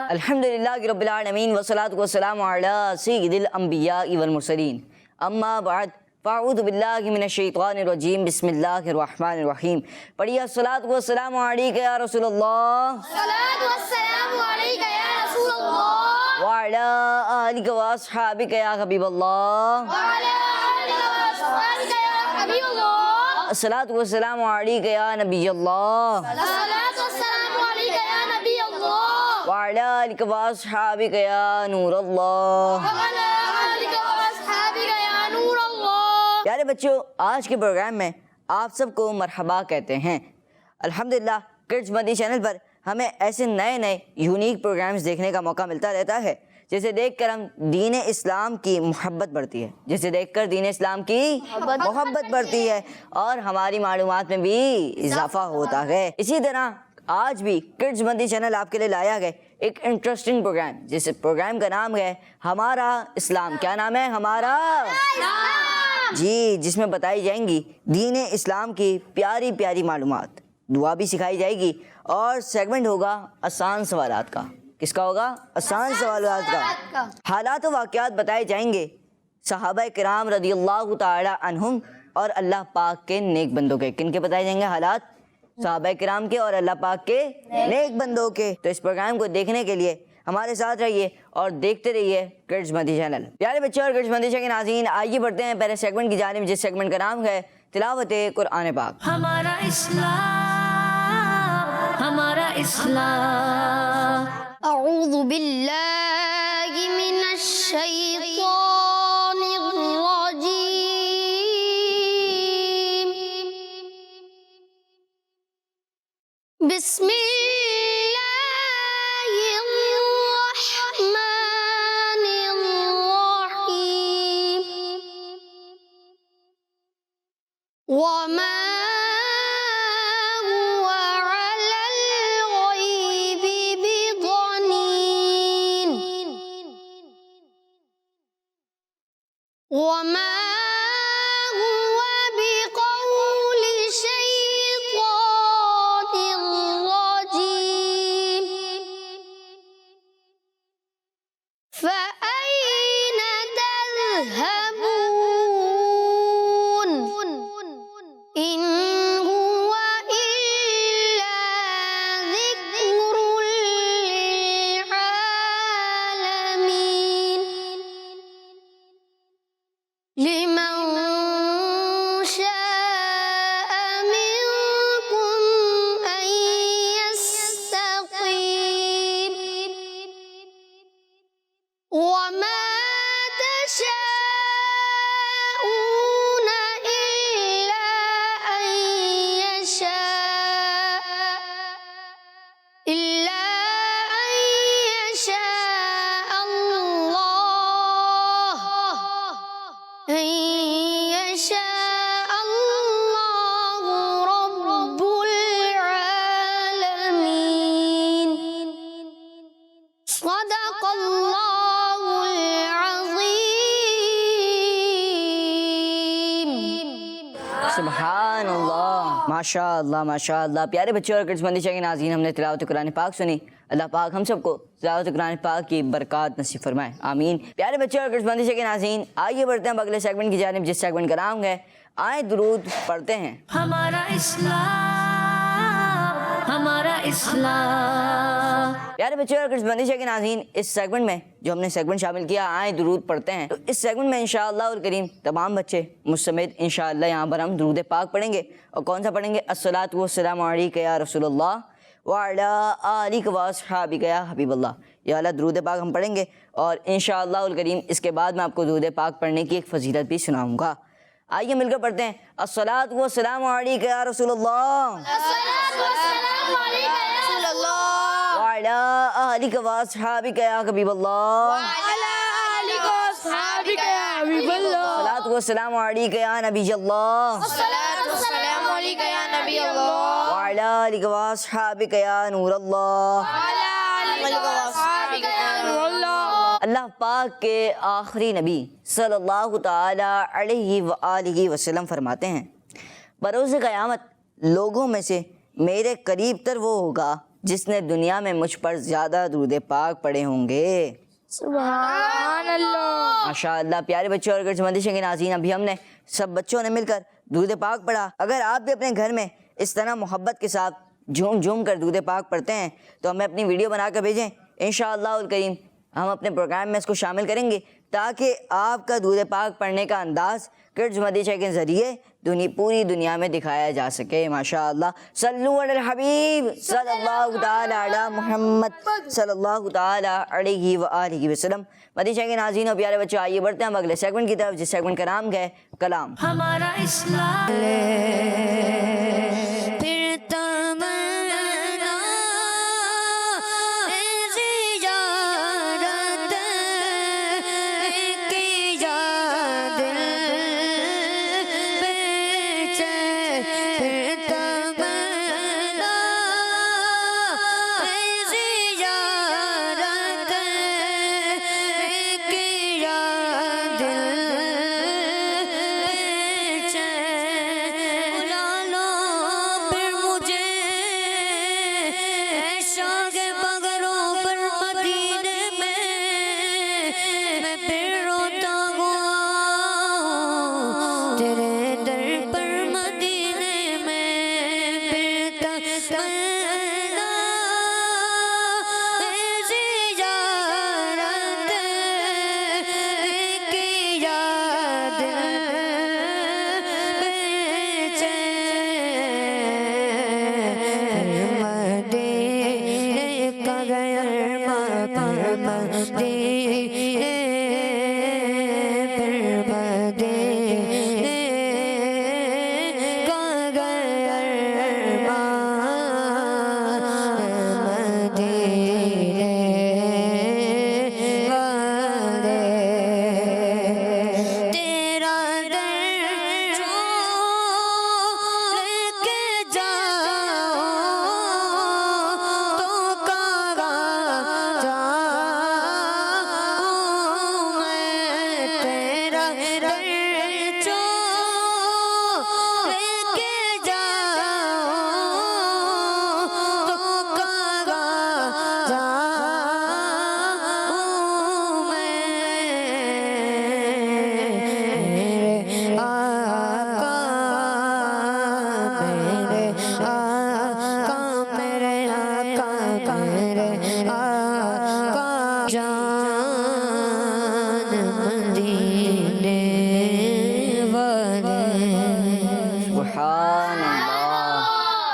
الحمدللہ رب العالمین والصلاة والسلام علی سید الانبیاء والمرسلین اما بعد فاعوذ باللہ من الشیطان الرجیم بسم اللہ الرحمن الرحیم. پڑھیے الصلاة والسلام علیک یا رسول اللہ وعلی آلک واصحابک یا حبیب اللہ. الصلاة والسلام علیک یا نبی اللہ وعلی آلک واصحابک یا نور اللہ. پیارے بچوں، آج کے پروگرام میں آپ سب کو مرحبا کہتے ہیں. الحمدللہ کڈز مدنی چینل پر ہمیں ایسے نئے یونیک پروگرامز دیکھنے کا موقع ملتا رہتا ہے جسے دیکھ کر ہم دین اسلام کی محبت بڑھتی ہے، جسے دیکھ کر دین اسلام کی محبت بڑھتی ہے اور ہماری معلومات میں بھی اضافہ ہوتا ہے. اسی طرح آج بھی کڈز مدنی چینل آپ کے لیے لایا گیا ایک انٹرسٹنگ پروگرام، جس پروگرام کا نام ہے ہمارا اسلام. کیا نام ہے؟ ہمارا جی، جس میں بتائی جائیں گی دین اسلام کی پیاری پیاری معلومات، دعا بھی سکھائی جائے گی اور سیگمنٹ ہوگا آسان سوالات کا. کس کا ہوگا؟ آسان سوالات کا. حالات و واقعات بتائے جائیں گے صحابہ کرام رضی اللہ تعالی عنہم اور اللہ پاک کے نیک بندوں کے. کن کے بتائے جائیں گے حالات؟ صحابہ کرام کے اور اللہ پاک کے نیک بندوں کے. تو اس پروگرام کو دیکھنے کے لیے ہمارے ساتھ رہیے اور دیکھتے رہیے کڈز مدنی چینل. پیارے بچوں اور کڈز مدنی چینل کے ناظرین، آئیے بڑھتے ہیں پہلے سیگمنٹ کی جانب، جس سیگمنٹ کا نام ہے تلاوت قرآن پاک. ہمارا اسلام، ہمارا اسلام. اعوذ باللہ من الشیطان الرجیم. بسم اللہ الرحمن الرحیم. وما هو على الغیب بضنین. وما هو بقول شیطان رجیم. فأین تذهبون إن هو إلا ذكر للعالمين لمن شاء منكم أن يستقيم. وما تشاءون إلا أن يشاء الله أن يشاء الله رب العالمين. صدق الله العظيم. سبحان اللہ، ماشاء اللہ ماشاء اللہ. پیارے بچوں اور کڈز مدنی چینل کے ناظرین، ہم نے تلاوت قرآن پاک سنی. اللہ پاک ہم سب کو تلاوت قرآن پاک کی برکات نصیب فرمائے، آمین. پیارے بچوں اور کڈز مدنی چینل کے ناظرین، آئیے بڑھتے ہیں اگلے سیگمنٹ کی جانب، جس سیگمنٹ کا نام ہے آئیں درود پڑھتے ہیں. ہمارا اسلام، ہمارا اسلام. پیارے بچوں اور کڈز مدنی چینل کے ناظرین، اس سیگمنٹ میں جو ہم نے سیگمنٹ شامل کیا آئیں درود پڑھتے ہیں، تو اس سیگمنٹ میں انشاءاللہ الکریم تمام بچے مجھ سمیت انشاءاللہ یہاں پر ہم درود پاک پڑھیں گے. اور کون سا پڑھیں گے؟ الصلاۃ والسلام علیک یا رسول اللہ وعلی آلک واصحابک یا حبیب اللہ. یہ والا درود پاک ہم پڑھیں گے اور انشاءاللہ الکریم اس کے بعد میں آپ کو درود پاک پڑھنے کی ایک فضیلت بھی سناؤں گا. آئیے مل کر پڑھتے ہیں الصلاۃ والسلام علیک یا رسول اللہ وعلی آلک واصحابک یا حبیب اللہ. الصلاۃ والسلام علیک یا نبی اللہ آلك يا نبي الله وعلى آلك وأصحابك يا نور الله وعلى آلك وأصحابك يا نور الله. اللہ پاک کے آخری نبی صلی اللہ تعالیٰ علیہ وآلہ وسلم فرماتے ہیں بروز قیامت لوگوں میں سے میرے قریب تر وہ ہوگا جس نے دنیا میں مجھ پر زیادہ درود پاک پڑھے ہوں گے. سبحان اللہ. ماشاء اللہ. پیارے بچوں اور گرجمندیشوں کے ناظرین، ابھی ہم نے سب بچوں نے مل کر درود پاک پڑھا. اگر آپ بھی اپنے گھر میں اس طرح محبت کے ساتھ جھوم جھوم کر درود پاک پڑھتے ہیں تو ہمیں اپنی ویڈیو بنا کر بھیجیں. انشاءاللہ الکریم ہم اپنے پروگرام میں اس کو شامل کریں گے تاکہ آپ کا درود پاک پڑھنے کا انداز کرڈز مدیشہ کے ذریعے پوری دنیا میں دکھایا جا سکے. ماشاءاللہ. صلو علی الحبیب صلی اللہ تعالی علی محمد صلی اللہ تعالی علیہ وآلہ وسلم. مدیشہ کے ناظرین اور پیارے بچوں، آئیے بڑھتے ہیں ہم اگلے سیگمنٹ کی طرف، جس سیگمنٹ کا نام ہے کلام. ہمارا اسلام پھر تمنا زیارت کی جا دل بیچے پھر تمنا زیارت کی جا دل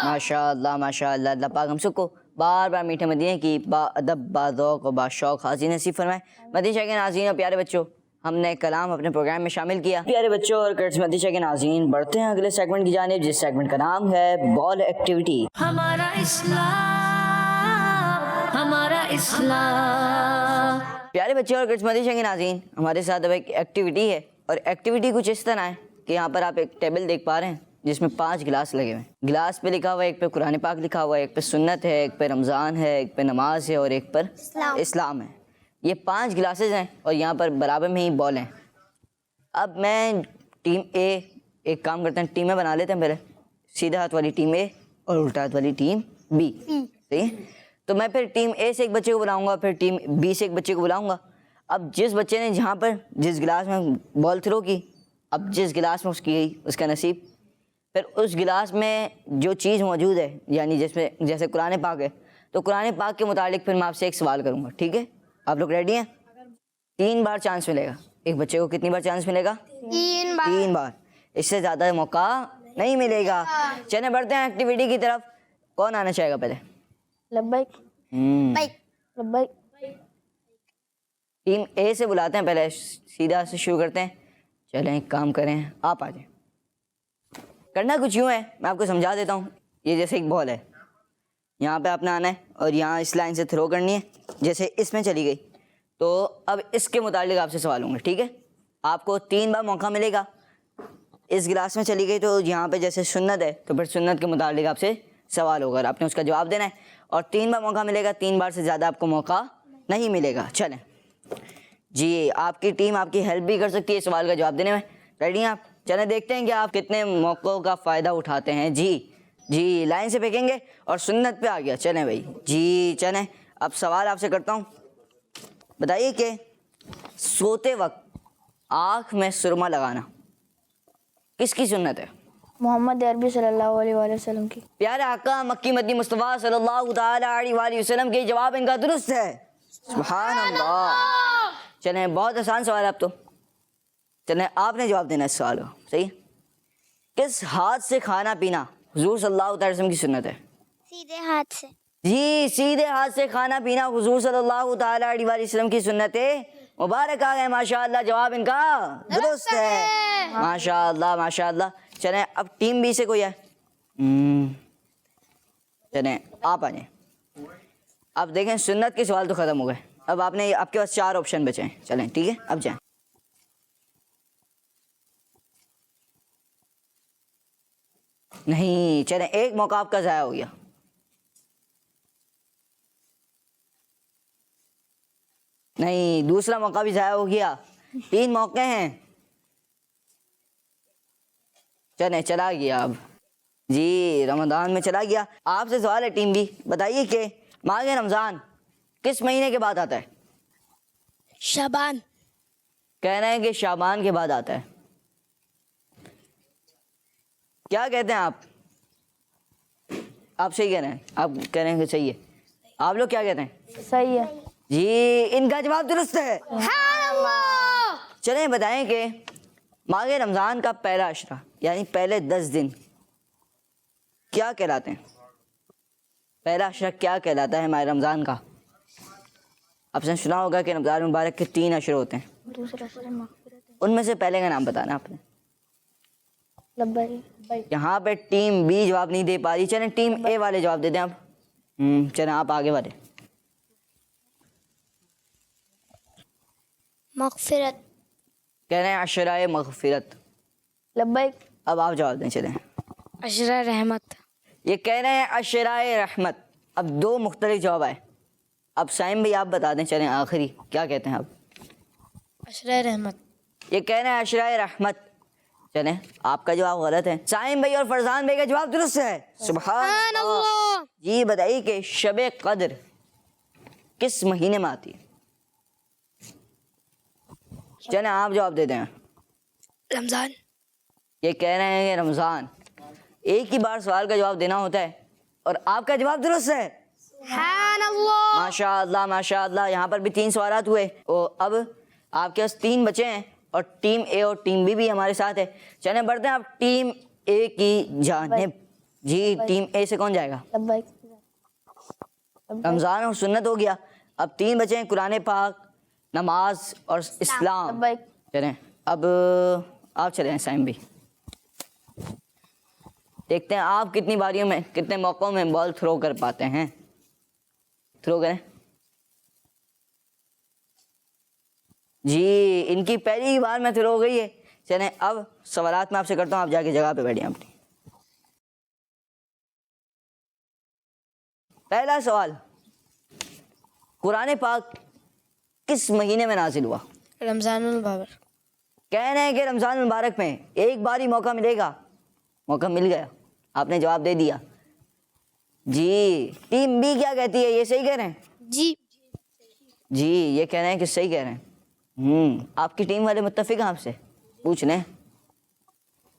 ماشاءاللہ ماشاءاللہ. اللہ پاک ہم سب کو بار بار میٹھے مدینے کی با ادب با ذوق و با شوق حاضری نصیب فرمائے. مدیشہ کے ناظرین اور پیارے بچوں، ہم نے کلام اپنے پروگرام میں شامل کیا. پیارے بچوں اور کرڈز مدیشہ کے ناظرین، بڑھتے ہیں اگلے سیگمنٹ کی جانب، جس سیگمنٹ کا نام ہے بال ایکٹیویٹی. ہمارا اسلام ہمارا اسلام. پیارے بچوں اور کرڈز مدیشہ کے ناظرین، ہمارے ساتھ اب ایک ایکٹیویٹی ہے، اور ایکٹیویٹی کچھ اس طرح ہے کہ یہاں پر آپ ایک ٹیبل دیکھ پا رہے ہیں جس میں 5 گلاس لگے ہوئے ہیں. گلاس پہ لکھا ہوا ہے، ایک پہ قرآن پاک لکھا ہوا ہے، ایک پہ سنت ہے، ایک پہ رمضان ہے، ایک پہ نماز ہے، اور ایک پر اسلام ہے. یہ 5 گلاسز ہیں اور یہاں پر برابر میں ہی بال ہیں. اب میں ٹیم اے ایک کام کرتے ہیں، ٹیمیں بنا لیتے ہیں پہلے. سیدھا ہاتھ والی ٹیم اے اور الٹا ہاتھ والی ٹیم بی. صحیح ہے؟ تو میں پھر ٹیم اے سے ایک بچے کو بلاؤں گا، پھر ٹیم بی سے ایک بچے کو بلاؤں گا. اب جس بچے نے جہاں پر جس گلاس میں بال تھرو کی، اب جس گلاس میں اس کی اس کا نصیب، پھر اس گلاس میں جو چیز موجود ہے، یعنی جس میں جیسے قرآن پاک ہے، تو قرآن پاک کے متعلق پھر میں آپ سے ایک سوال کروں گا. ٹھیک ہے؟ آپ لوگ ریڈی ہیں؟ 3 بار چانس ملے گا. ایک بچے کو کتنی بار چانس ملے گا؟ 3 بار. اس سے زیادہ موقع نہیں ملے گا. چلیں بڑھتے ہیں ایکٹیویٹی کی طرف. کون آنا چاہے گا پہلے؟ لبیک لبیک. ٹیم اے سے بلاتے ہیں پہلے، سیدھا سے شروع کرتے ہیں. چلیں ایک کام کریں، آپ آ جائیں. کرنا کچھ یوں ہے، میں آپ کو سمجھا دیتا ہوں. یہ جیسے ایک بال ہے، یہاں پہ آپ نے آنا ہے اور یہاں اس لائن سے تھرو کرنی ہے. جیسے اس میں چلی گئی تو اب اس کے متعلق آپ سے سوال ہوں گے. ٹھیک ہے؟ آپ کو 3 بار موقع ملے گا. اس گلاس میں چلی گئی تو یہاں پہ جیسے سنت ہے تو پھر سنت کے متعلق آپ سے سوال ہوگا اور آپ نے اس کا جواب دینا ہے اور 3 بار موقع ملے گا, 3 بار سے زیادہ آپ کو موقع نہیں ملے گا. چلیں جی, آپ کی ٹیم آپ کی ہیلپ بھی کر سکتی ہے سوال کا جواب دینے میں. ریڈی ہیں آپ؟ چلیں دیکھتے ہیں کہ آپ کتنے موقعوں کا فائدہ اٹھاتے ہیں. جی لائن سے پھینکیں گے اور سنت پہ آ گیا. چلیں بھائی جی چلیں, اب سوال آپ سے کرتا ہوں. بتائیے کہ سوتے وقت آنکھ میں سرما لگانا کس کی سنت ہے؟ محمد عربی صلی اللہ علیہ وآلہ وسلم کی. پیارے آقا مکی مدنی مصطفیٰ صلی اللہ تعالی علیہ وآلہ وسلم کے جواب ان کا درست ہے. سبحان اللہ. چلیں بہت آسان سوال ہے اب تو. چلیں آپ نے جواب دینا ہے اس سوال کا. صحیح. کس ہاتھ سے کھانا پینا حضور صلی اللہ تعالی وسلم کی سنت ہے؟ سیدھے ہاتھ سے. جی سیدھے ہاتھ سے کھانا پینا حضور صلی اللہ تعالی علیہ وآلہ وسلم کی سنت ہے. مبارک آ گئے ماشاء اللہ, جواب ان کا درست ہے. ماشاء اللہ ماشاء اللہ. چلیں اب ٹیم بی سے کوئی ہے؟ چلیں آپ آ جائیں. اب دیکھیں سنت کے سوال تو ختم ہو گئے, اب آپ کے پاس 4 آپشن بچے ہیں. چلیں ٹھیک ہے اب جائیں. نہیں چلیں ایک موقع آپ کا ضائع ہو گیا. نہیں دوسرا موقع بھی ضائع ہو گیا. 3 موقع ہیں. چلیں چلا گیا اب. جی رمضان میں چلا گیا. آپ سے سوال ہے ٹیم بھی, بتائیے کہ ماہ رمضان کس مہینے کے بعد آتا ہے؟ شعبان. کہہ رہے ہیں کہ شعبان کے بعد آتا ہے. کیا کہتے ہیں آپ؟ آپ صحیح کہہ رہے ہیں, آپ کہہ رہے ہیں کہ صحیح ہے. آپ لوگ کیا کہتے ہیں؟ صحیح ہے. جی ان کا جواب درست ہے. چلیں بتائیں کہ ماہ رمضان کا پہلا عشرہ یعنی پہلے 10 دن کیا کہلاتے ہیں؟ پہلا عشرہ کیا کہلاتا ہے ماہ رمضان کا؟ آپ نے سنا ہوگا کہ رمضان مبارک کے 3 عشرے ہوتے ہیں, دوسرا سے ان میں سے پہلے کا نام بتانا آپ نے. لبیک. یہاں پہ ٹیم بی جواب نہیں دے پا رہی. چلیں ٹیم اے والے جواب دے دیں آپ. چلیں آپ آگے والے. مغفرت. کہہ رہے ہیں عشرۂ مغفرت. لبیک. اب آپ جواب دیں. چلیں عشرہ رحمت. یہ کہہ رہے ہیں عشرۂ رحمت. اب 2 مختلف جواب آئے. اب سائم بھائی آپ بتا دیں. چلیں آخری کیا کہتے ہیں آپ؟ عشرہ رحمت. یہ کہہ رہے ہیں عشرۂ رحمت. چلیں آپ کا جواب غلط ہے. سائم بھائی اور فرزان بھائی کا جواب درست ہے. سبحان اللہ. جی بتائیے کہ شب قدر کس مہینے میں آتی ہے؟ چلیں آپ جواب دے دیں. رمضان. یہ کہہ رہے ہیں کہ رمضان. ایک ہی بار سوال کا جواب دینا ہوتا ہے اور آپ کا جواب درست ہے. ماشاء اللہ ماشاء اللہ. یہاں پر بھی 3 سوالات ہوئے اور اب آپ کے پاس 3 بچے ہیں اور ٹیم اے اور ٹیم بی بھی ہمارے ساتھ ہے. چلیں بڑھتے ہیں اب ٹیم اے کی جانب. جی ٹیم اے سے کون جائے گا؟ لبیک. رمضان اور سنت ہو گیا. اب 3 بچے ہیں, قرآن پاک, نماز اور اسلام. لبیک. چلیں اب آپ چلیں سائم بھی. دیکھتے ہیں آپ کتنی باریوں میں کتنے موقعوں میں بال تھرو کر پاتے ہیں. تھرو کریں. جی ان کی پہلی بار میں تھرو ہو گئی ہے. چلیں اب سوالات میں آپ سے کرتا ہوں, آپ جا کے جگہ پہ بیٹھیں اپنی. پہلا سوال, قرآن پاک کس مہینے میں نازل ہوا؟ رمضان المبارک. کہہ رہے ہیں کہ رمضان المبارک میں. ایک بار ہی موقع ملے گا. موقع مل گیا, آپ نے جواب دے دیا. جی ٹیم بی کیا کہتی ہے؟ یہ صحیح کہہ رہے ہیں؟ جی. جی یہ کہہ رہے ہیں کہ صحیح کہہ رہے ہیں. آپ کی ٹیم والے متفق ہیں آپ سے؟ پوچھ لیں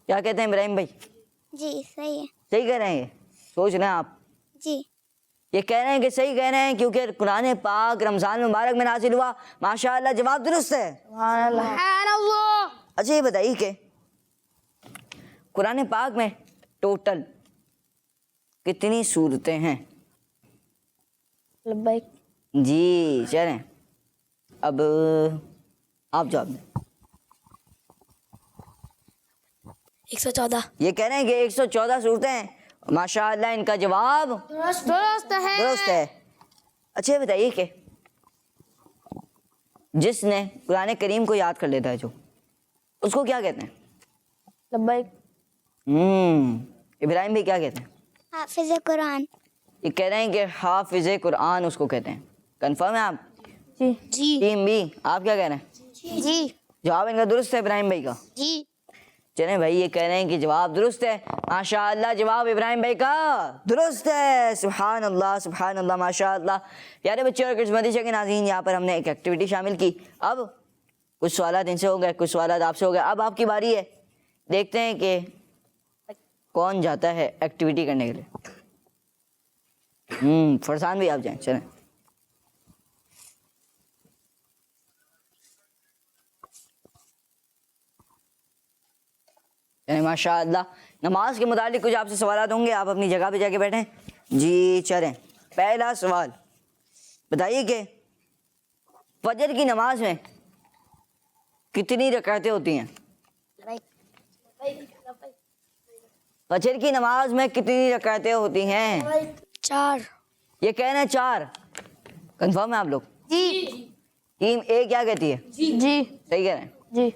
کیا کہتے ہیں ابراہیم بھائی؟ جی صحیح ہے. صحیح کہہ رہے ہیں. یہ سوچ لیں آپ. جی. یہ کہہ رہے ہیں کہ صحیح کہہ رہے ہیں کیونکہ قرآن پاک رمضان مبارک میں نازل ہوا. ماشاءاللہ جواب درست ہے. سبحان اللہ. اچھا یہ بتائیے کہ قرآن پاک میں ٹوٹل کتنی سورتیں ہیں؟ لبیک. جی چلیں اب آپ جواب دیں. 114. یہ کہہ رہے ہیں کہ 114 صورتیں ہیں. ماشاءاللہ ان کا جواب درست ہے. اچھا یہ بتائیے کہ جس نے قرآن کریم کو یاد کر لیتا ہے جو, اس کو کیا کہتے ہیں؟ لبیک. ابراہیم بھائی کیا کہتے ہیں؟ حافظ قرآن. یہ کہہ رہے ہیں کہ حافظ قرآن اس کو کہتے ہیں. کنفرم ہے آپ؟ جی. جی ٹیم بی آپ کیا کہہ رہے ہیں؟ جی جواب ان کا درست ہے ابراہیم بھائی کا؟ جی. چلیں بھائی یہ کہہ رہے ہیں کہ جواب درست ہے. ماشاء اللہ جواب ابراہیم بھائی کا درست ہے. سبحان اللہ ماشاء اللہ. پیارے بچے اور کچھ مدرسہ کے ناظرین یہاں پر ہم نے ایک ایکٹیویٹی شامل کی. اب کچھ سوالات ان سے ہو گئے, کچھ سوالات آپ سے ہو گئے. اب آپ کی باری ہے. دیکھتے ہیں کہ کون جاتا ہے ایکٹیویٹی کرنے کے لیے. فرسان بھی آپ جائیں. چلیں ماشاء اللہ. نماز کے متعلق کچھ آپ سے سوالات ہوں گے, آپ اپنی جگہ پہ جا کے بیٹھیں. جی چلیں. پہلا سوال بتائیے کہ فجر کی نماز میں کتنی رکعتیں ہوتی ہیں؟ فجر کی نماز میں کتنی رکعتیں ہوتی ہیں؟ 4. یہ کہہ رہے ہیں 4. کنفرم ہے آپ لوگ؟ جی ٹیم اے کیا کہتی ہے؟ جی. صحیح کہہ رہے ہیں. جی.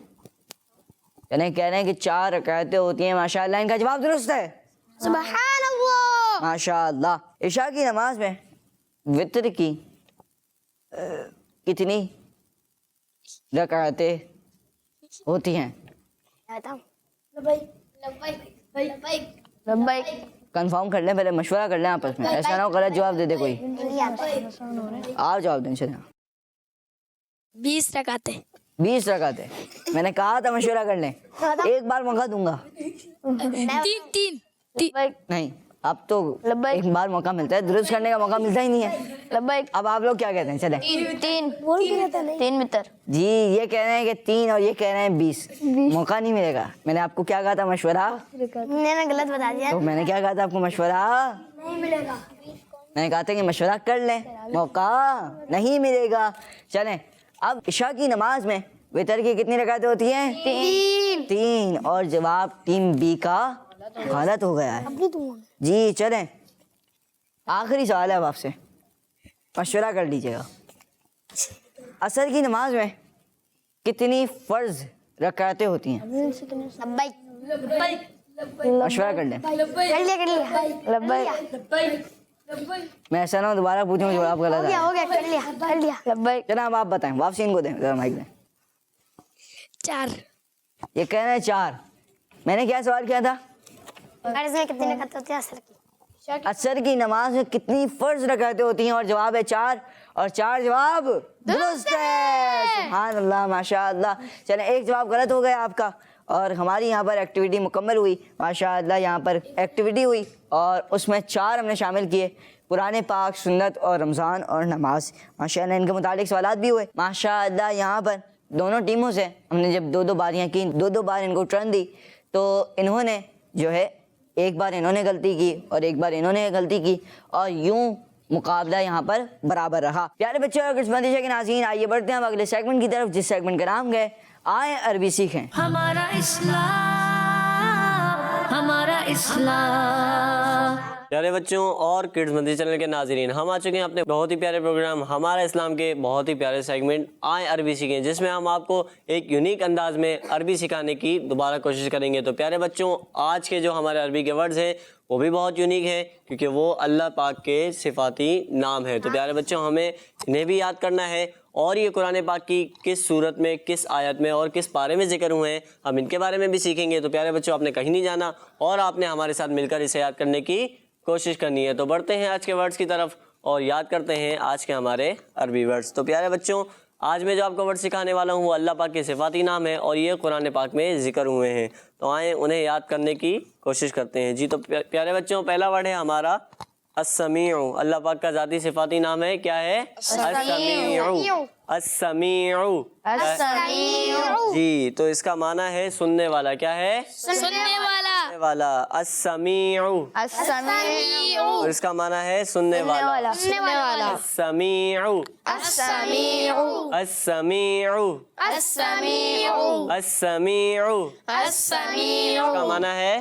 کہہ رہے ہیں کہ 4 رکعتیں ہوتی ہیں. ماشاء اللہ ان کا جواب درست ہے. سبحان اللہ. ماشاء اللہ. عشاء کی نماز میں وتر کی کتنی رکعتیں ہوتی ہیں؟ لبیک. کنفرم کر لیں, پہلے مشورہ کر لیں آپس میں, ایسا نہ ہو غلط جواب دے دے کوئی. آپ جواب دیں. چلیں 20 رکعتیں. 20 رکعتیں. میں نے کہا تھا مشورہ کر لیں. ایک بار موقع دوں گا. 3. نہیں اب تو ایک بار موقع ملتا ہے, درست کرنے کا موقع ملتا ہی نہیں ہے. لبیک. اب آپ لوگ کیا کہتے ہیں؟ چلیں 3 متر. جی یہ کہہ رہے ہیں کہ 3 اور یہ کہہ رہے ہیں 20. موقع نہیں ملے گا. میں نے آپ کو کیا کہا تھا مشورہ؟ میں نے غلط بتا دیا. تو میں نے کیا کہا تھا آپ کو مشورہ؟ نہیں ملے گا. میں نے کہا تھا کہ مشورہ کر لیں, موقع نہیں ملے گا. چلیں اب عشاء کی نماز میں وتر کی کتنی رکعتیں ہوتی ہیں؟ 3. اور جواب ٹیم بی کا غلط ہو گیا ہے. جی چلیں آخری سوال ہے اب آپ سے, مشورہ کر لیجیے گا. عصر کی نماز میں کتنی فرض رکعتیں ہوتی ہیں؟ مشورہ کر لیں. لبیک. میں ایسا نہ ہو دوبارہ پوچھوں جواب غلط ہے. کر لیا. لبیک. جناب آپ بتائیں, واپسی ان کو دیں ذرا مائک دیں. 4. یہ کہہ رہے ہیں 4. میں نے کیا سوال کیا تھا؟ فرض میں کتنے رکعتیں ہوتی ہیں عصر کی؟ عصر کی نماز میں کتنی فرض رکعتیں ہوتی ہیں, اور جواب ہے 4. اور 4 جواب درست ہے. سبحان اللہ ماشاء اللہ. چلیں ایک جواب غلط ہو گیا آپ کا, اور ہماری یہاں پر ایکٹیویٹی مکمل ہوئی. ماشاء اللہ یہاں پر ایکٹیویٹی ہوئی اور اس میں 4 ہم نے شامل کیے, قرآن پاک, سنت اور رمضان اور نماز. ماشاء اللہ ان کے متعلق سوالات بھی ہوئے. ماشاء اللہ یہاں پر دونوں ٹیموں سے ہم نے جب 2 باریاں کی, 2 بار ان کو ٹرن دی, تو انہوں نے جو ہے ایک بار انہوں نے غلطی کی اور ایک بار انہوں نے غلطی کی, اور یوں مقابلہ یہاں پر برابر رہا. پیارے بچے اور کچھ مدرسہ کے ناظرین, آئیے بڑھتے ہیں اب اگلے سیگمنٹ کی طرف, جس سیگمنٹ کا نام ہے آئیں عربی سیکھیں. ہمارا اسلام. پیارے بچوں اور کڈز مدری چینل کے ناظرین, ہم آ چکے ہیں اپنے بہت ہی پیارے پروگرام ہمارا اسلام کے بہت ہی پیارے سیگمنٹ آئیں عربی سیکھیں, جس میں ہم آپ کو ایک یونیک انداز میں عربی سکھانے کی دوبارہ کوشش کریں گے. تو پیارے بچوں آج کے جو ہمارے عربی کے ورڈز ہیں وہ بھی بہت یونیک ہیں, کیونکہ وہ اللہ پاک کے صفاتی نام ہیں. تو پیارے بچوں ہمیں انہیں بھی یاد کرنا ہے, اور یہ قرآن پاک کی کس صورت میں, کس آیت میں اور کس پارے میں ذکر ہوئے ہیں, ہم ان کے بارے میں بھی سیکھیں گے. تو پیارے بچوں آپ نے کہیں نہیں جانا, اور آپ نے ہمارے ساتھ مل کر اسے یاد کرنے کی کوشش کرنی ہے. تو بڑھتے ہیں آج کے ورڈز کی طرف اور یاد کرتے ہیں آج کے ہمارے عربی ورڈز. تو پیارے بچوں آج میں جو آپ کو ورڈ سکھانے والا ہوں وہ اللہ پاک کے صفاتی نام ہے, اور یہ قرآن پاک میں ذکر ہوئے ہیں. تو آئیں انہیں یاد کرنے کی کوشش کرتے ہیں. جی تو پیارے بچوں پہلا ورڈ ہے ہمارا السمیع. اللہ پاک کا ذاتی صفاتی نام ہے, کیا ہے؟ السمیع. السمیع. جی تو اس کا معنی ہے سننے والا. کیا ہے؟ سننے والا. السمیع. اور اس کا معنی ہے سننے والا. السمیع. السمیع. السمیع. کا معنی ہے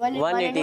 181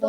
2।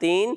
3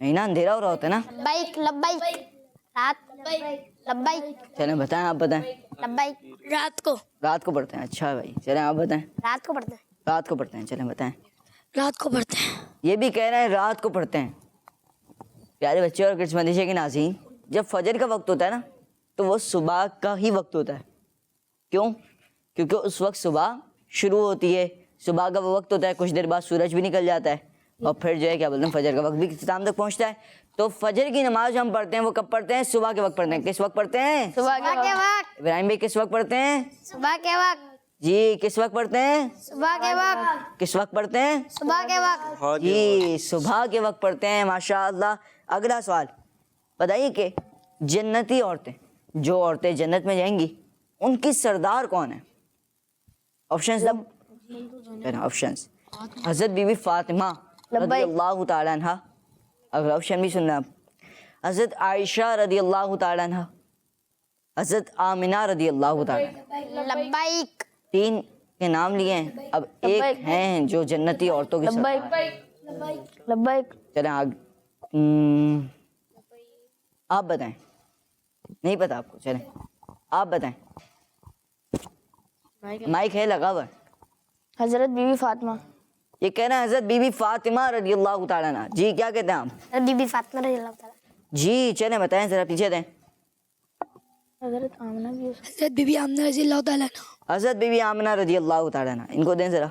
نہیں نا اندھیرا ہو رہا ہوتا ہے نا. لبیک لبیک رات لبیک چلیں بتائیں, آپ بتائیں. لبیک رات کو رات کو پڑھتے ہیں. اچھا بھائی چلیں آپ بتائیں. رات کو پڑھتے ہیں. رات کو پڑھتے ہیں. چلیں بتائیں. رات کو پڑھتے ہیں. یہ بھی کہہ رہے ہیں رات کو پڑھتے ہیں. پیارے بچے اور کرس مدیشے کے ناظرین, جب فجر کا وقت ہوتا ہے نا تو وہ صبح کا ہی وقت ہوتا ہے. کیوں؟ کیونکہ اس وقت صبح شروع ہوتی ہے. صبح کا وہ وقت ہوتا ہے, کچھ دیر بعد سورج بھی نکل جاتا ہے اور پھر جو ہے کیا بولتے ہیں فجر کا وقت بھی اختتام تک پہنچتا ہے. تو فجر کی نماز جو ہم پڑھتے ہیں وہ کب پڑھتے ہیں؟ صبح کے وقت پڑھتے ہیں. کس وقت پڑھتے ہیں؟ صبح کے وقت. ابراہیم بھائی کس وقت پڑھتے ہیں؟ صبح کے وقت. جی کس وقت پڑھتے ہیں؟ صبح کے وقت. کس وقت پڑھتے ہیں؟ صبح کے وقت. جی صبح کے وقت پڑھتے ہیں. ماشاء اللہ. اگلا سوال بتائیے کہ جنتی عورتیں, جو عورتیں جنت میں جائیں گی ان کی سردار کون ہے؟ آپشنز آپشنز حضرت بی بی فاطمہ رضی اللہ تعالیٰ عنہ. اگر آپشن بھی سننا آپ. حضرت عائشہ رضی اللہ تعالیٰ عنہ, حضرت آمنہ رضی اللہ تعالیٰ. لبیک 3 کے نام لیے ہیں, اب ایک ہیں جو جنتی عورتوں کی سردار ہیں. لبیک. چلیں آپ بتائیں. نہیں پتا آپ کو؟ چلیں آپ بتائیں. مائک ہے لگا ہوا ہے. حضرت بی بی فاطمہ. یہ کہنا ہے حضرت بی بی فاطمہ رضی اللہ تعالیٰ عنہ. جی کیا کہتے ہیں آپ؟ حضرت بی بی فاطمہ رضی اللہ تعالیٰ. جی چلیں بتائیں, ذرا پیچھے دیں. حضرت آمنہ بھی. حضرت بی بی آمنہ رضی اللہ تعالیٰ عنہ. حضرت بی بی آمنہ رضی اللہ تعالیٰ عنہ. ان کو دیں ذرا.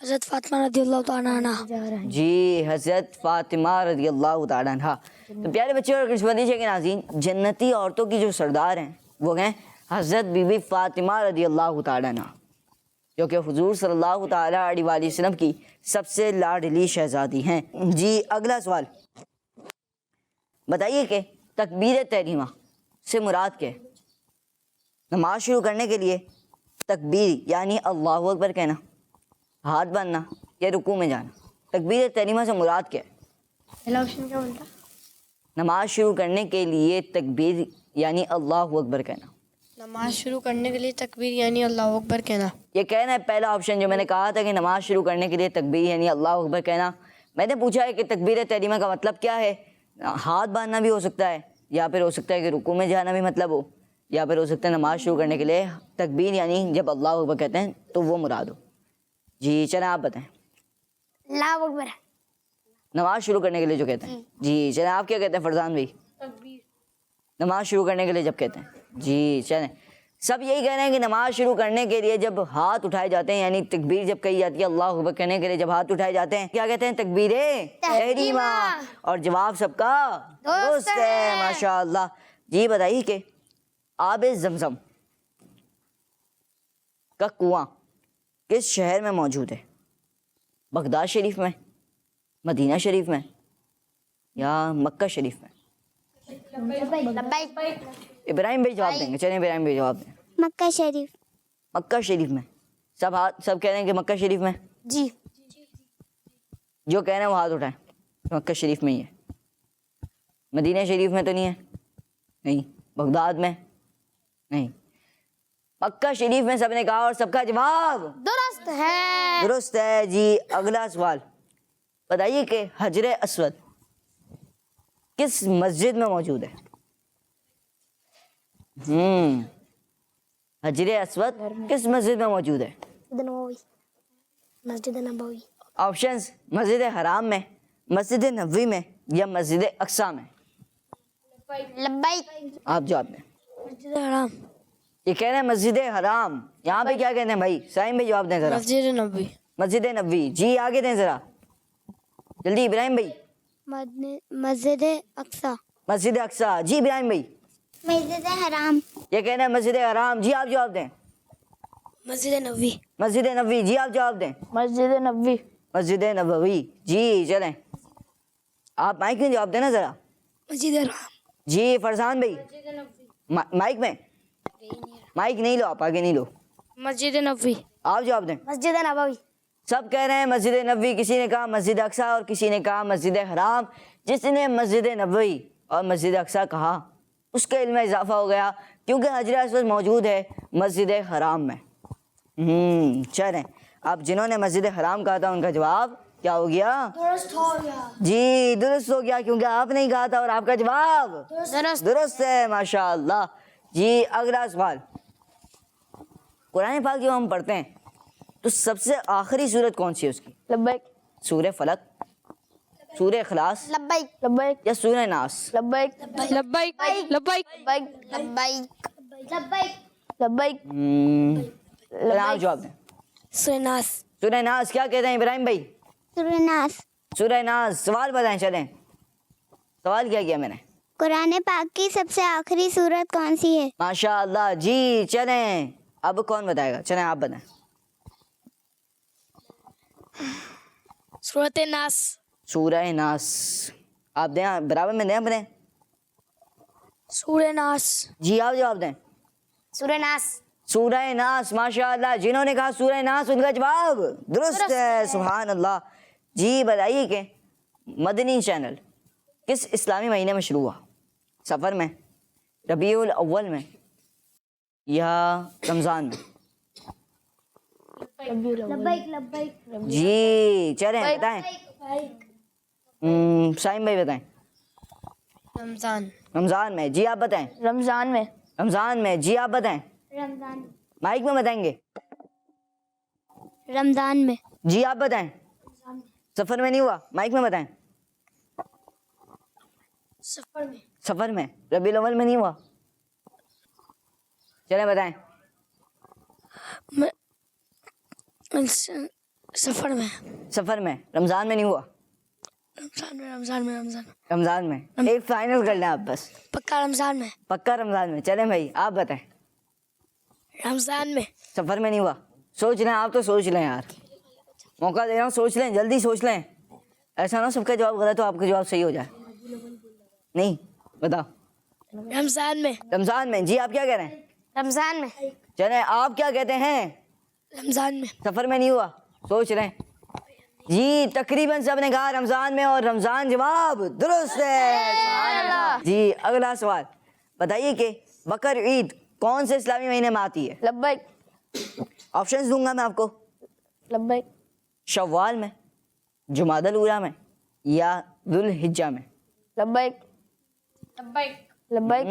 حضرت فاطمہ رضی اللہ تعالیٰ عنہ. جی حضرت فاطمہ رضی اللہ تعالیٰ عنہ. تو پیارے بچے اور کرسمدیشے کے ناظرین, جنتی عورتوں کی جو سردار ہیں وہ ہیں حضرت بی بی فاطمہ رضی اللہ تعالیٰ عنہ, جو کہ حضور صلی اللہ تعالیٰ علیہ وآلہ وسلم کی سب سے لاڈلی شہزادی ہیں. جی اگلا سوال بتائیے کہ تکبیر تحریمہ سے مراد کیا ہے؟ نماز شروع کرنے کے لیے تکبیر یعنی اللہ اکبر کہنا, ہاتھ باندھنا یا رکوع میں جانا. تکبیر تحریمہ سے مراد کیا ہے؟ پہلا آپشن کیا بولتا؟ نماز شروع کرنے کے لیے تکبیر یعنی اللہ اکبر کہنا. نماز شروع کرنے کے لیے تکبیر یعنی اللہ اکبر کہنا. یہ کہنا ہے پہلا آپشن جو میں نے کہا تھا کہ نماز شروع کرنے کے لیے تکبیر یعنی اللہ اکبر کہنا. میں نے پوچھا ہے کہ تکبیر تحریمہ کا مطلب کیا ہے؟ ہاتھ باندھنا بھی ہو سکتا ہے, یا پھر ہو سکتا ہے کہ رکوع میں جانا بھی مطلب ہو, یا پھر ہو سکتا ہے نماز شروع کرنے کے لیے تکبیر یعنی جب اللہ اکبر کہتے ہیں تو وہ مراد ہو. جی چلیں آپ بتائیں. اللہ اکبر. نماز شروع کرنے کے لیے جو کہتے ہیں. جی چلیں آپ کیا کہتے ہیں فرزان بھائی؟ نماز شروع کرنے کے لیے جب کہتے ہیں. جی چلیں سب یہی کہہ رہے ہیں کہ نماز شروع کرنے کے لیے جب ہاتھ اٹھائے جاتے ہیں, یعنی تکبیر جب کہی جاتی ہے اللہ اکبر کہنے کے لیے جب ہاتھ اٹھائے جاتے ہیں کیا کہتے ہیں؟ تکبیر تحریمہ. اور جواب سب کا درست ہے ماشاء اللہ. جی بتائیے کہ آب زمزم کا کنواں کس شہر میں موجود ہے؟ بغداد شریف میں, مدینہ شریف میں, یا مکہ شریف میں؟ لبیک. ابراہیم بھائی جواب دیں گے. چلیں ابراہیم بھائی جواب دیں. مکہ شریف. مکہ شریف میں. سب کہہ رہے ہیں کہ مکہ شریف میں. جی جو کہہ رہے ہیں وہ ہاتھ اٹھائیں. مکہ شریف میں ہی ہے. مدینہ شریف میں تو نہیں ہے؟ نہیں. بغداد میں؟ نہیں. مکہ شریف میں سب نے کہا اور سب کا جواب درست ہے. درست ہے. جی اگلا سوال بتائیے کہ حجر اسود کس مسجد میں موجود ہے؟ حجر اسود کس مسجد میں موجود ہے؟ مسجد نبوی. آپشنز مسجد حرام میں, مسجد نبوی میں, یا مسجد اقصی میں؟ لبیک. آپ جواب دیں. مسجد حرام. یہ کہہ رہے ہیں مسجد حرام. یہاں پہ کیا کہتے ہیں بھائی؟ سائم بھائی جواب دیں ذرا. مسجد نبوی. مسجد نبوی. جی آگے دیں ذرا جلدی ابراہیم بھائی. مسجد اقصی. مسجد اقصی. جی ابراہیم بھائی. مسجد حرام. یہ کہہ رہے ہیں مسجد حرام. جی آپ جواب دیں. مسجد نبوی. مسجد نبوی. جی آپ جواب دیں. مسجد نبوی. مسجد نبوی. جی چلیں آپ مائک میں جواب دینا ذرا. مسجد حرام. جی فرزان بھائی مائک میں. مائک نہیں لو, آپ آگے نہیں لو. مسجد نبوی. آپ جواب دیں. مسجد نبوی. سب کہہ رہے ہیں مسجد نبوی. کسی نے کہا مسجد اقصی اور کسی نے کہا مسجد حرام. جس نے مسجد نبوی اور مسجد اقصی کہا اس کے علم میں اضافہ ہو گیا, کیونکہ حجر اسود موجود ہے مسجد حرام میں. چلیں آپ جنہوں نے مسجد حرام کہا تھا ان کا جواب کیا ہو گیا؟ درست ہو گیا. جی درست ہو گیا کیونکہ آپ نے کہا تھا اور آپ کا جواب درست ہے. ماشاء اللہ. جی اگلا سوال. قرآن پاک جو ہم پڑھتے ہیں تو سب سے آخری صورت کون سی ہے اس کی؟ لبیک سورہ فلق، سورہ اخلاص لبیک یا سورہ ناس؟ لبیک لبیک لبیک لبیک لبیک لبیک. آپ جواب دیں. سورہ ناس. سورہ ناس. کیا کہتے ہیں ابراہیم بھائی؟ سورہ ناس. سورہ ناس. سوال بتائیں. چلیں سوال کیا میں نے؟ قرآن پاک کی سب سے آخری سورت کون سی ہے؟ ماشاء اللہ. جی چلیں اب کون بتائے گا؟ چلیں آپ بتائیں. سورۃ ناس. سورہ ناس. آپ دیں برابر میں دیں اپنے. سورہ ناس. جی آپ جواب دیں. سورہ ناس. سورہ ناس. ماشاء اللہ. جنہوں نے کہا سورہ ناس ان کا جواب درست ہے. سبحان اللہ. جی بتائیے کہ مدنی چینل کس اسلامی مہینے میں شروع ہوا؟ سفر میں، ربیع الاول میں یا رمضان میں؟ لبیک لبیک جی چلیں بتائیں. سائم بھائی بتائیں. رمضان. رمضان میں. جی آپ بتائیں. رمضان میں. رمضان میں. جی آپ بتائیں. رمضان. مائک میں بتائیں گے. رمضان میں. جی آپ بتائیں. سفر میں نہیں ہوا. مائک میں بتائیں. سفر میں. سفر میں. ربیع الاول میں نہیں ہوا. چلیں بتائیں. سفر میں. سفر میں. رمضان میں نہیں ہوا. رمضان میں. رمضان میں. رمضان میں. رمضان میں. ایک فائنل کر لیں آپ بس. پکا رمضان میں. پکا رمضان میں. چلیں بھائی آپ بتائیں. رمضان میں. سفر میں نہیں ہوا. سوچ لیں آپ تو سوچ لیں یار. موقع دے رہا ہوں سوچ لیں جلدی سوچ لیں. ایسا نہ سب کا جواب غلط ہو آپ کا جواب صحیح ہو جائے. نہیں بتاؤ. رمضان میں. رمضان میں. جی آپ کیا کہہ رہے ہیں؟ رمضان میں. چلیں آپ کیا کہتے ہیں؟ رمضان میں. سفر میں نہیں ہوا. سوچ رہے ہیں. جی تقریباً سب نے کہا رمضان میں اور رمضان جواب درست ہے. جی اگلا سوال. بتائیے کہ بقر عید کون سے اسلامی مہینے میں آتی ہے؟ لبیک آپشنز دوں گا میں آپ کو. لبیک شوال میں، جمادی الاولیٰ میں یا ذوالحجہ میں؟ لبیک لبیک لبیک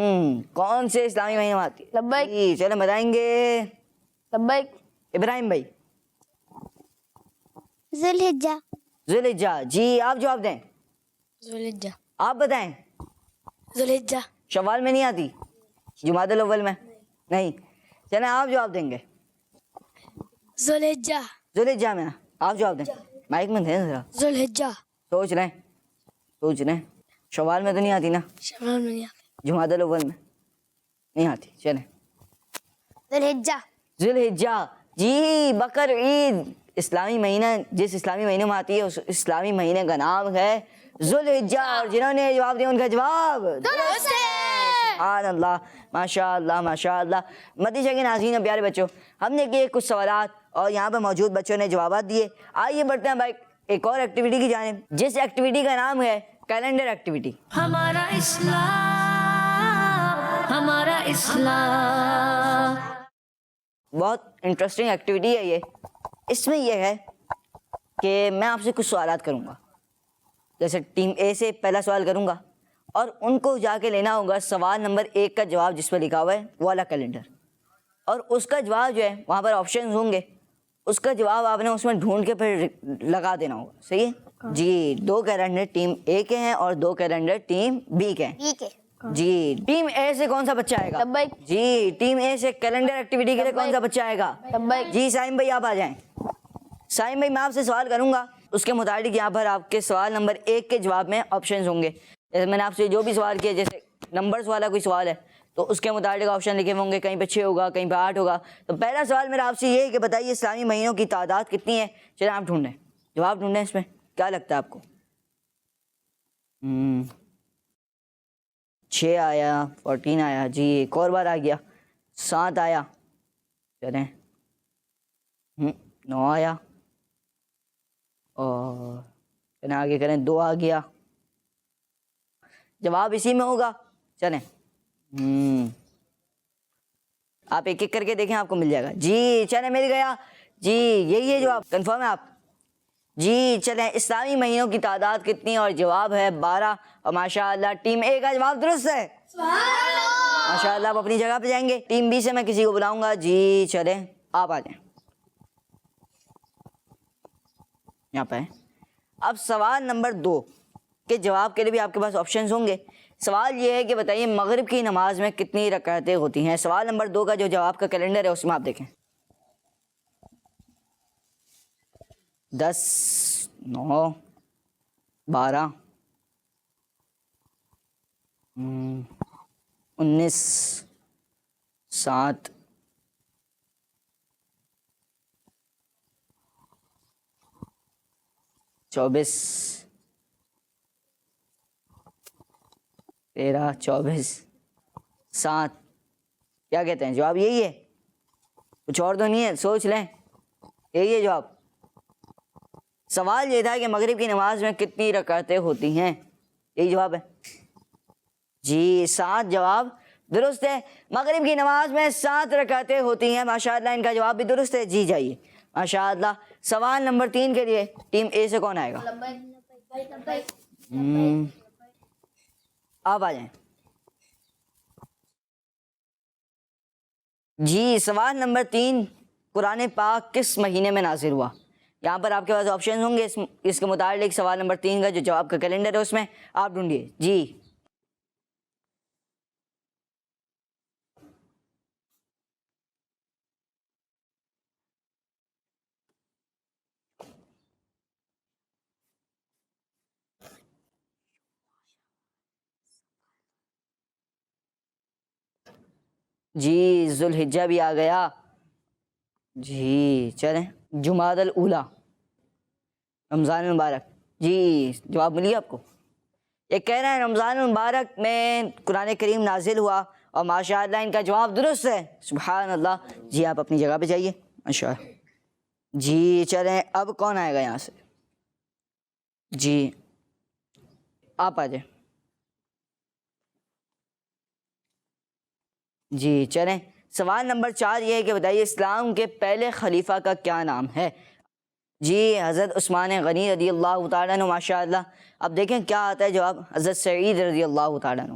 کون سے اسلامی مہینے میں آتی ہے؟ لبیک. جی چلیں بتائیں گے. لبیک ابراہیم بھائی. ذوالحجہ. ذوالحجہ. جی آپ جواب دیں. ذوالحجہ. آپ بتائیں. ذوالحجہ. شوال میں نہیں آتی؟ جمادی الاول میں نہیں؟ چلیں آپ جواب دیں گے. ذوالحجہ. ذوالحجہ میں. آپ جواب دیں. مائک میں دیں ذرا. ذوالحجہ. سوچ رہے ہیں سوچ رہے ہیں. شوال میں تو نہیں آتی نا؟ شوال میں نہیں آتی. جمادی الاول میں نہیں آتی. چلیں ذوالحجہ. ذوالحجہ. جی بقر عید اسلامی مہینہ جس اسلامی مہینے میں آتی ہے اس اسلامی مہینے کا نام ہے ذوالحجہ. اور جنہوں نے جواب دیا ان کا جواب درست ہے. سبحان اللہ. ماشاء اللہ ماشاء اللہ. مدیشہ کے ناظرین پیارے بچوں ہم نے کیے کچھ سوالات اور یہاں پہ موجود بچوں نے جوابات دیے. آئیے بڑھتے ہیں بھائی ایک اور ایکٹیویٹی کی جانب جس ایکٹیویٹی کا نام ہے کیلنڈر ایکٹیویٹی. ہمارا اسلام ہمارا اسلام. بہت انٹرسٹنگ ایکٹیویٹی ہے یہ. اس میں یہ ہے کہ میں آپ سے کچھ سوالات کروں گا. جیسے ٹیم اے سے پہلا سوال کروں گا اور ان کو جا کے لینا ہوگا سوال نمبر 1 کا جواب جس پہ لکھا ہوا ہے وہ والا کیلنڈر. اور اس کا جواب جو ہے وہاں پر آپشنز ہوں گے. اس کا جواب آپ نے اس میں ڈھونڈ کے پھر لگا دینا ہوگا. صحیح ہے؟ جی 2 کیلنڈر ٹیم اے کے ہیں اور 2 کیلنڈر ٹیم بی کے ہیں. ٹھیک ہے. جی ٹیم اے سے کون سا بچہ آئے گا؟ لبیک. جی ٹیم اے سے کیلنڈر ایکٹیویٹی کے لیے کون سا بچہ آئے گا؟ لبیک. جی سائم بھائی آپ آ جائیں. سائم بھائی میں آپ سے سوال کروں گا اس کے مطابق یہاں پر آپ کے سوال نمبر 1 کے جواب میں آپشنز ہوں گے. جیسے میں نے آپ سے جو بھی سوال کیا جیسے نمبرز والا کوئی سوال ہے تو اس کے مطابق آپشن لکھے ہوں گے. کہیں پہ 6 ہوگا کہیں پہ 8 ہوگا. تو پہلا سوال میرا آپ سے یہ ہے کہ بتائیے اسلامی مہینوں کی تعداد کتنی ہے؟ چلیں آپ ڈھونڈیں جواب ڈھونڈیں. اس میں کیا لگتا ہے آپ کو؟ 6 آیا, 14 آیا, جی ایک اور بار آ گیا, 7 آیا, چلیں 9 آیا, اور چلیں آگے کریں 2 آ گیا. جواب اسی میں ہوگا. چلیں آپ ایک ایک کر کے دیکھیں آپ کو مل جائے گا. جی چلیں مل گیا. جی یہی ہے جواب, کنفرم ہے آپ؟ جی چلیں اسلامی مہینوں کی تعداد کتنی؟ اور جواب ہے 12. اور ماشاءاللہ ٹیم اے کا جواب درست ہے. ماشاءاللہ آپ اپنی جگہ پہ جائیں گے. ٹیم بی سے میں کسی کو بلاؤں گا. جی چلیں آپ آ جائیں یہاں پہ. اب سوال نمبر 2 کے جواب کے لیے بھی آپ کے پاس آپشنز ہوں گے. سوال یہ ہے کہ بتائیے مغرب کی نماز میں کتنی رکعتیں ہوتی ہیں؟ سوال نمبر 2 کا جو جواب کا کیلنڈر ہے اس میں آپ دیکھیں. 10 9 12 19 7 24 13 24 7. کیا کہتے ہیں؟ جواب یہی ہے؟ کچھ اور تو نہیں ہے؟ سوچ لیں. یہی ہے جواب. سوال یہ تھا کہ مغرب کی نماز میں کتنی رکعتیں ہوتی ہیں. یہی جواب ہے. جی 7 جواب درست ہے. مغرب کی نماز میں 7 رکعتیں ہوتی ہیں. ماشاءاللہ ان کا جواب بھی درست ہے. جی جائیے ماشاءاللہ. سوال نمبر 3 کے لیے ٹیم اے سے کون آئے گا؟ آپ آ جائیں. جی سوال نمبر 3 قرآن پاک کس مہینے میں نازل ہوا؟ یہاں پر آپ کے پاس آپشن ہوں گے. اس کے متعلق سوال نمبر 3 کا جو جواب کا کیلنڈر ہے اس میں آپ ڈھونڈیے. جی جی ذوالحجہ بھی آ گیا. جی چلیں جمادی الاولیٰ رمضان المبارک. جی جواب ملی آپ کو؟ یہ کہہ رہے ہیں رمضان المبارک میں قرآن کریم نازل ہوا. اور ماشاءاللہ ان کا جواب درست ہے. سبحان اللہ. جی آپ اپنی جگہ پہ جائیے ماشاءاللہ. جی چلیں اب کون آئے گا یہاں سے؟ جی آپ آ جائیں. جی چلیں سوال نمبر 4 یہ ہے کہ بتائیے اسلام کے پہلے خلیفہ کا کیا نام ہے؟ جی حضرت عثمان غنی رضی اللہ تعالیٰ عنہ. ماشاءاللہ اب دیکھیں کیا آتا ہے جواب. حضرت سعید رضی اللہ تعالیٰ عنہ.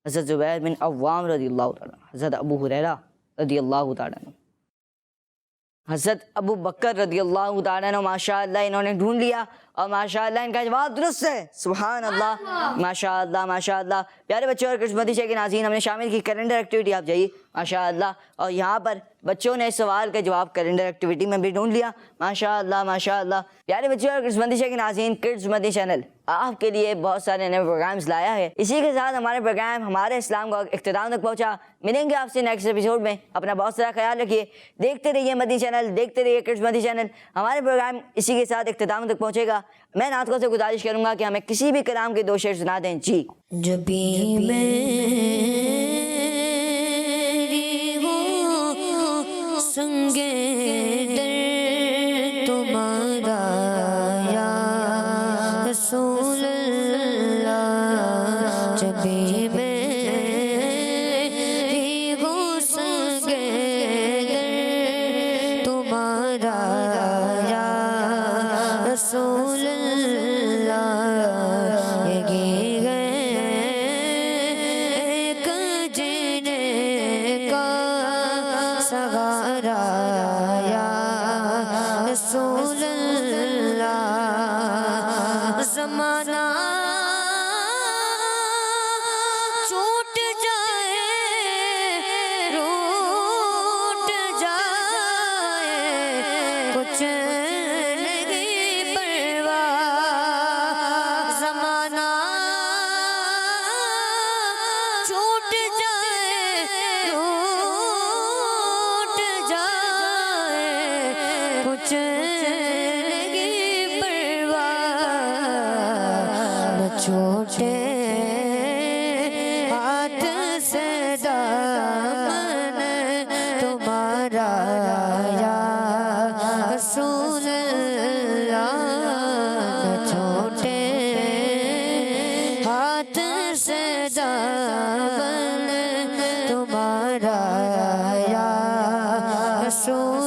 حضرت زبیر بن عوام رضی اللہ تعالیٰ عنہ. حضرت ابو ہریرہ رضی اللہ تعالیٰ عنہ. حضرت ابو بکر رضی اللہ تعالیٰ عنہ. ماشاءاللہ انہوں نے ڈھونڈ لیا اور ماشاءاللہ ان کا جواب درست ہے. سبحان اللہ ماشاءاللہ ماشاءاللہ. پیارے بچوں اور قسمتی شے کے ناظرین ہم نے شامل کی کیلنڈر ایکٹیویٹی. آپ جائیے ماشاءاللہ. اور یہاں پر بچوں نے سوال کا جواب کیلنڈر ایکٹیویٹی میں بھی ڈھونڈ لیا. ماشاءاللہ ماشاءاللہ. پیارے بچوں اور قسمتی شے کے ناظرین کڈز مدنی چینل آپ کے لیے بہت سارے نئے پروگرامز لایا ہے. اسی کے ساتھ ہمارے پروگرام ہمارے اسلام کا اختتام تک پہنچا. ملیں گے آپ سے نیکسٹ ایپیسوڈ میں. اپنا بہت سارا خیال رکھیے. دیکھتے رہیے مدنی چینل, دیکھتے رہیے کڈز مدنی چینل. ہمارے پروگرام اسی کے ساتھ اختتام تک پہنچے گا. میں ناطقوں سے گزارش کروں گا کہ ہمیں کسی بھی کلام کے 2 شعر سنا دیں. جی جب بھی میری ہوں سنگے در تمہارا یا رسول اللہ. جب بھی میری ہوں سنگے در تمہارا یا رسول اللہ. رسول اللہ زمانہ چھوٹ جائے روٹ جائے کچھ نہیں پرواہ. زمانہ چھوٹ جائے روٹ جائے کچھ چھوٹے ہاتھ سے دامن تمہارا یا رسول اللہ. چھوٹے ہاتھ سے دامن تمہارا یا رسول